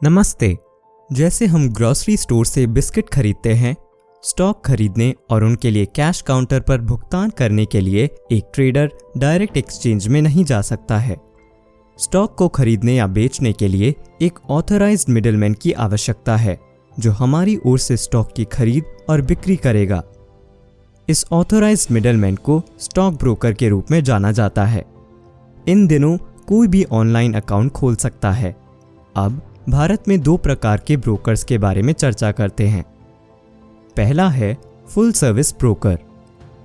नमस्ते। जैसे हम ग्रोसरी स्टोर से बिस्किट खरीदते हैं, स्टॉक खरीदने और उनके लिए कैश काउंटर पर भुगतान करने के लिए एक ट्रेडर डायरेक्ट एक्सचेंज में नहीं जा सकता है। स्टॉक को खरीदने या बेचने के लिए एक ऑथराइज्ड मिडलमैन की आवश्यकता है, जो हमारी ओर से स्टॉक की खरीद और बिक्री करेगा। इस ऑथराइज्ड मिडलमैन को स्टॉक ब्रोकर के रूप में जाना जाता है। इन दिनों कोई भी ऑनलाइन अकाउंट खोल सकता है। अब भारत में दो प्रकार के ब्रोकर्स के बारे में चर्चा करते हैं। पहला है फुल सर्विस ब्रोकर।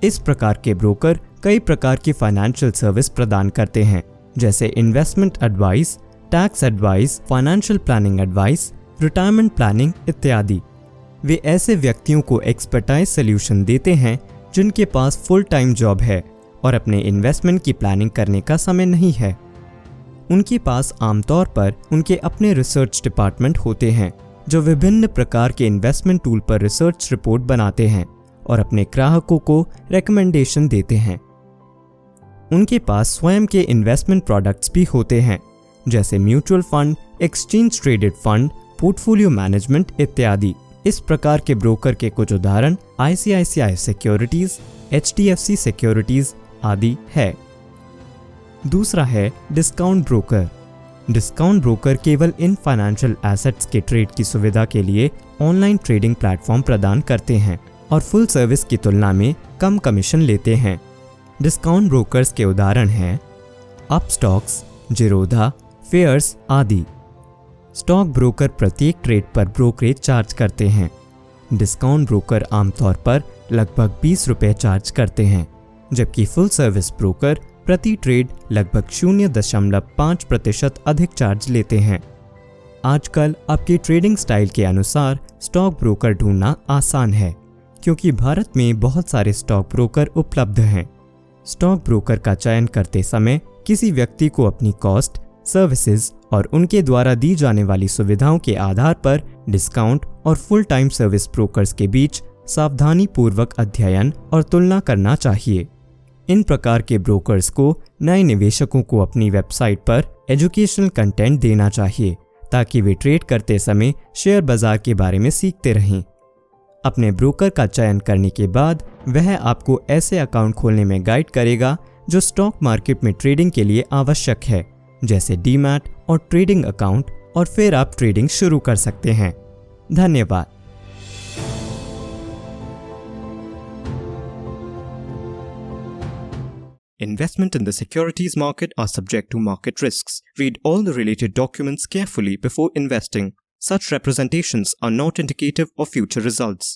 इस प्रकार के ब्रोकर कई प्रकार की फाइनेंशियल सर्विस प्रदान करते हैं, जैसे investment advice, tax advice, financial planning advice, retirement planning इत्यादि। वे ऐसे व्यक्तियों को एक्सपर्टाइज सॉल्यूशन देते हैं जिनके पास फुल टाइम जॉब है और अपने इन्वेस्टमेंट की प्लानिंग करने का समय नहीं है। उनके पास आमतौर पर उनके अपने रिसर्च डिपार्टमेंट होते हैं, जो विभिन्न प्रकार के इन्वेस्टमेंट टूल पर रिसर्च रिपोर्ट बनाते हैं और अपने ग्राहकों को रिकमेंडेशन देते हैं। उनके पास स्वयं के इन्वेस्टमेंट प्रोडक्ट्स भी होते हैं, जैसे mutual fund, exchange traded fund, portfolio management इत्यादि। इस प्रकार के ब्रोकर के कुछ उदाहरण ICICI सिक्योरिटीज, HDFC सिक्योरिटीज आदि है। दूसरा है डिस्काउंट ब्रोकर। डिस्काउंट ब्रोकर केवल इन फाइनेंशियल एसेट्स के ट्रेड की सुविधा के लिए ऑनलाइन ट्रेडिंग प्लेटफॉर्म प्रदान करते हैं और फुल सर्विस की तुलना में कम कमीशन लेते हैं। डिस्काउंट ब्रोकर्स के उदाहरण हैं अपस्टॉक्स, जिरोधा, फेयर्स आदि। स्टॉक ब्रोकर प्रत्येक ट्रेड पर ब्रोकरेज चार्ज करते हैं। डिस्काउंट ब्रोकर आमतौर पर लगभग 20 रुपये चार्ज करते हैं, जबकि फुल सर्विस ब्रोकर प्रति ट्रेड लगभग 0.5% अधिक चार्ज लेते हैं। आजकल आपके ट्रेडिंग स्टाइल के अनुसार स्टॉक ब्रोकर ढूंढना आसान है, क्योंकि भारत में बहुत सारे स्टॉक ब्रोकर उपलब्ध हैं। स्टॉक ब्रोकर का चयन करते समय किसी व्यक्ति को अपनी कॉस्ट, सर्विसेज और उनके द्वारा दी जाने वाली सुविधाओं के आधार पर डिस्काउंट और फुल टाइम सर्विस ब्रोकर्स के बीच सावधानी पूर्वक अध्ययन और तुलना करना चाहिए। इन प्रकार के ब्रोकर्स को नए निवेशकों को अपनी वेबसाइट पर एजुकेशनल कंटेंट देना चाहिए, ताकि वे ट्रेड करते समय शेयर बाजार के बारे में सीखते रहें। अपने ब्रोकर का चयन करने के बाद वह आपको ऐसे अकाउंट खोलने में गाइड करेगा जो स्टॉक मार्केट में ट्रेडिंग के लिए आवश्यक है, जैसे डीमैट और ट्रेडिंग अकाउंट, और फिर आप ट्रेडिंग शुरू कर सकते हैं। धन्यवाद। Investment in the securities market are subject to market risks. Read all the related documents carefully before investing. Such representations are not indicative of future results.